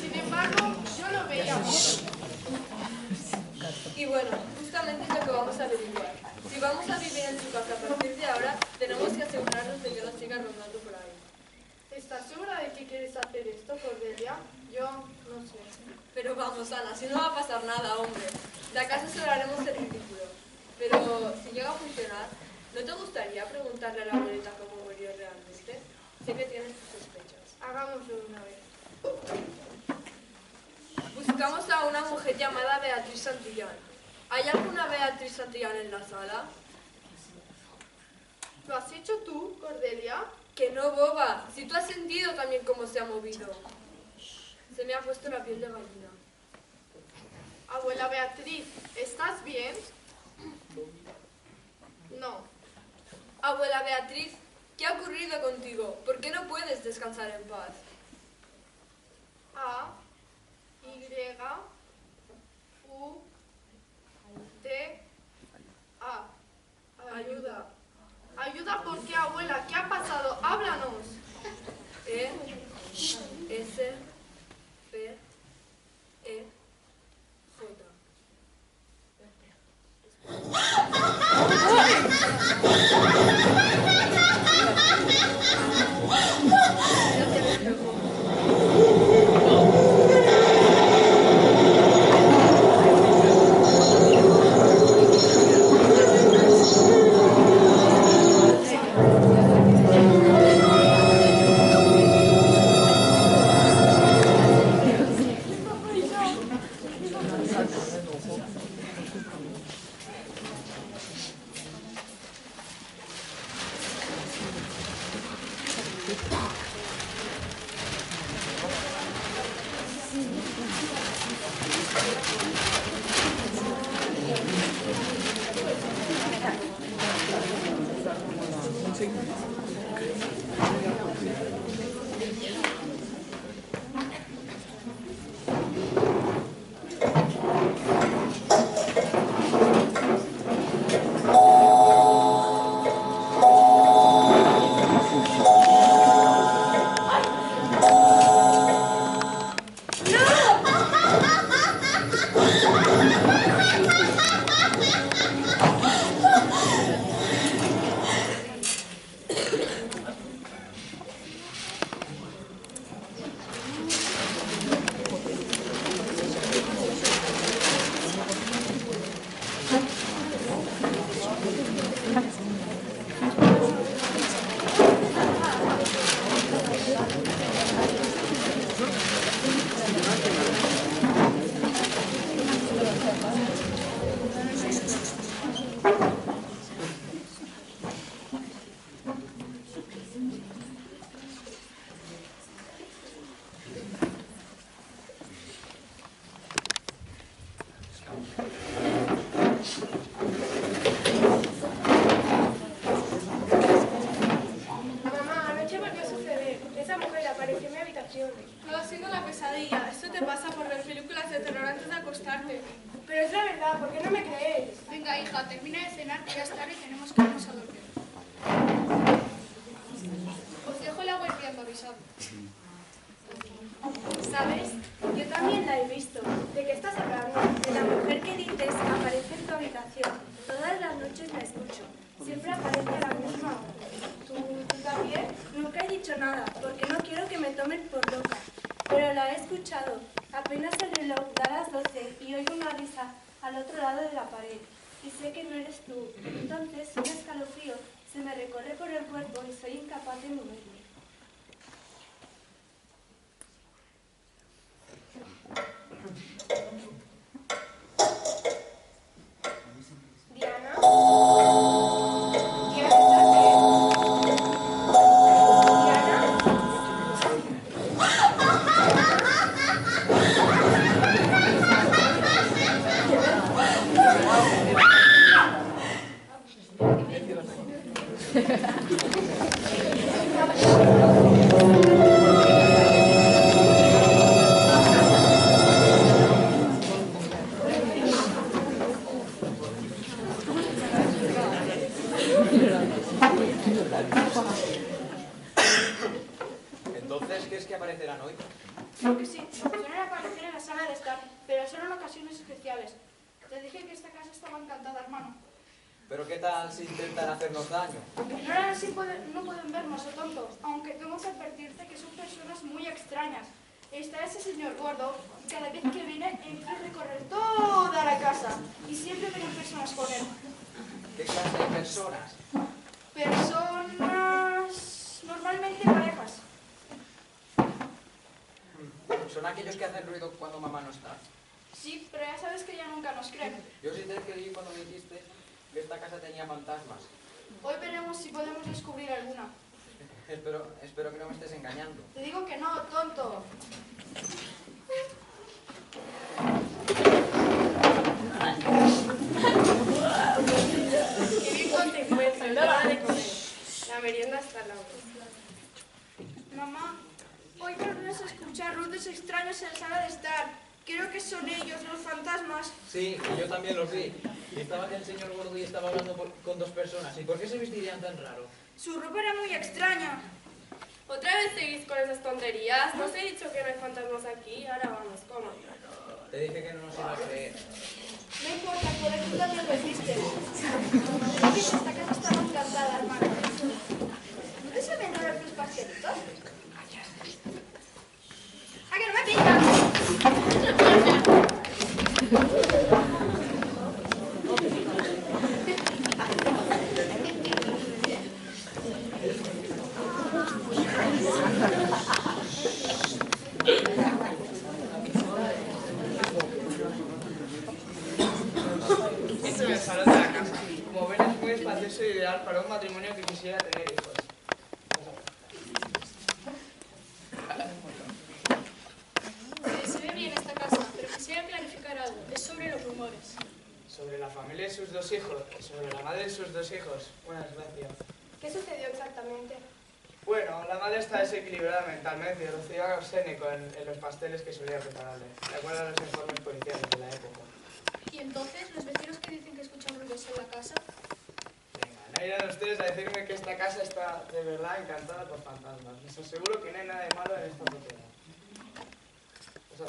Sin embargo, yo lo veía mucho. Y bueno, justamente es lo que vamos a averiguar. Si vamos a vivir en su casa a partir de ahora, tenemos que asegurarnos de que no siga rondando por ahí. ¿Estás segura de que quieres hacer esto, Cordelia? Yo no sé. Pero vamos, Ana, si no va a pasar nada, hombre. De acaso solo haremos el ridículo. Pero si llega a funcionar, ¿no te gustaría preguntarle a la abuelita cómo murió realmente? Sé que tienes tus sospechas. Hagámoslo de una vez. Buscamos a una mujer llamada Beatriz Santillán. ¿Hay alguna Beatriz Santillán en la sala? ¿Lo has hecho tú, Cordelia? Que no, boba. Si tú has sentido también cómo se ha movido. Se me ha puesto la piel de gallina. Abuela Beatriz, ¿estás bien? No. Abuela Beatriz, ¿qué ha ocurrido contigo? ¿Por qué no puedes descansar en paz? A, Y, U, T, A. Ayuda. Ayuda, ¿por qué, abuela? ¿Qué ha pasado? Háblanos. E, S, P, E, J. Mamá, anoche volvió a suceder. Esa mujer apareció en mi habitación. No ha sido una pesadilla. Esto te pasa por ver películas de terror antes de acostarte. Pero es la verdad, ¿por qué no me creéis? Venga, hija, termina de cenar, que ya es tarde y tenemos que irnos a dormir. Os dejo el agua hirviendo, avisado. ¿Sabes? Yo también la he visto. ¿De qué estás hablando? De la mujer que dices aparece en tu habitación. Todas las noches la escucho. Siempre aparece a la misma hora. ¿Tú también? Nunca he dicho nada, porque no quiero que me tomen por loca. Pero la he escuchado. Apenas el reloj da las 12 y oigo una risa al otro lado de la pared. Y sé que no eres tú. Entonces un escalofrío se me recorre por el cuerpo y soy incapaz de moverme. Diana. Diana, ¿estás bien? Diana. aparecerán hoy? Creo que sí, suelen aparecer en la sala de estar, pero solo en ocasiones especiales. Te dije que esta casa estaba encantada, hermano. ¿Pero qué tal si intentan hacernos daño? No pueden vernos, o tonto, aunque tengo que advertirte que son personas muy extrañas. Está ese señor gordo, y cada vez que viene empieza a recorrer toda la casa, y siempre vienen personas con él. ¿Qué clase de personas? Personas... normalmente parejas. Son aquellos que hacen ruido cuando mamá no está. Sí, pero ya sabes que ella nunca nos cree. Yo sí te creí cuando me dijiste que esta casa tenía fantasmas. Hoy veremos si podemos descubrir alguna. Espero que no me estés engañando. Te digo que no, tonto. Qué bien consecuencia, nada de comer. La merienda está al lado. Mamá, hoy volvemos a escuchar ruidos extraños en la sala de estar. Creo que son ellos, los fantasmas. Sí, yo también los vi. Y estaba aquel señor gordo y estaba hablando con dos personas. ¿Y por qué se vestirían tan raro? Su ropa era muy extraña. ¿Otra vez seguís con esas tonterías? ¿No os he dicho que no hay fantasmas aquí? Ahora vamos, ¿cómo? Te dije que no nos iba a creer. No importa, pero tú también lo hiciste. Dije que esta casa estaba encantada, hermano. ¿No te saben raros tus pastelitos? ¡Ah, que no me pintas! Este es el salón de la casa. Como ven, es muy espacioso e ideal para un matrimonio que quisiera tener hijos. Se ve bien esta casa, pero quisiera clarificar algo. Es sobre los rumores. Sobre la familia y sus dos hijos, sobre la madre y sus dos hijos. Una desgracia. ¿Qué sucedió exactamente? Bueno, la madre está desequilibrada mentalmente y recibió arsénico en los pasteles que solía prepararle, de acuerdo a los informes policiales de la época. Y entonces, los vecinos que dicen que escuchan ruidos en la casa, Venga, no irán ustedes a decirme que esta casa está de verdad encantada por fantasmas. Les aseguro que no hay nada de malo en esta propiedad. Pasad.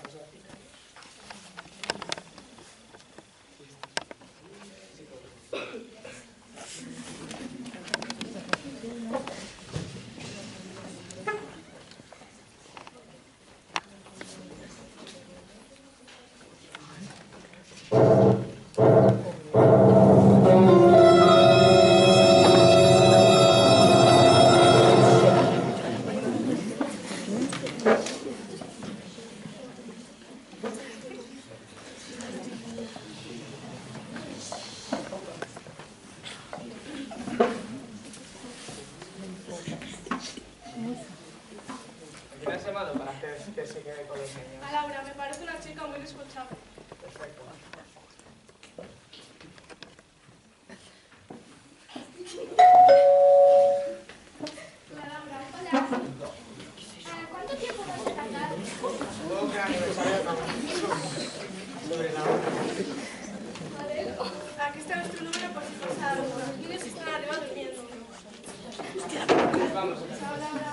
¿Quién has llamado para que se quede con los niños? A Laura, me parece una chica muy responsable. Perfecto. Hola, Laura. Hola. ¿Cuánto tiempo vas a tardar? Supongo que el aniversario sobre la hora. Aquí está nuestro número por si pasa algo. Los niños están arriba durmiendo. Vamos. Chao, Laura.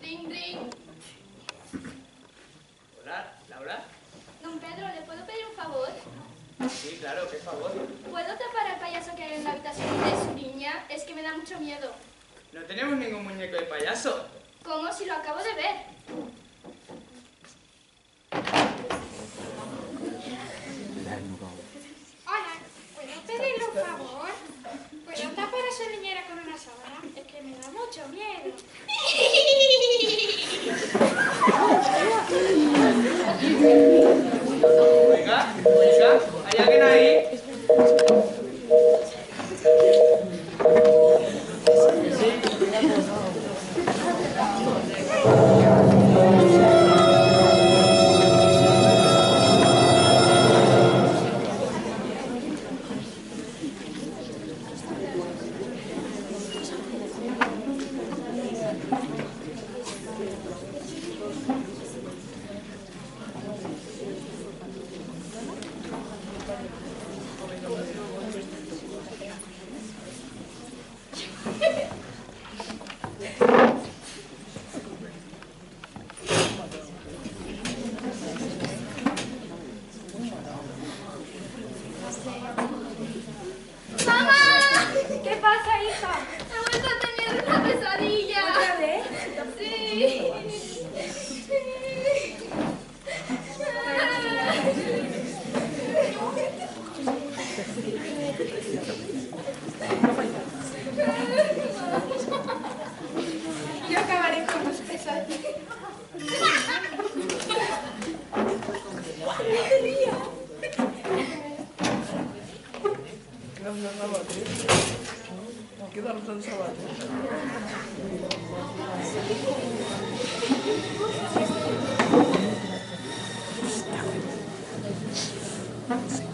ring, ring. Hola, ¿Laura? Don Pedro, ¿le puedo pedir un favor? Sí, claro, qué favor. ¿Puedo tapar al payaso que hay en la habitación de su niña? Es que me da mucho miedo. No tenemos ningún muñeco de payaso. ¿Cómo? Si lo acabo de ver. Hola, ¿puedo pedirle un favor? ¿Puedo tapar a esa niñera con una sábana? Es que me da mucho miedo. Oiga, ¿hay alguien ahí? ¡Mamá! ¿Qué pasa, hija? He vuelto a tener una pesadilla. ¿Otra vez? Sí. Yo acabaré con tus pesadillas. Sí.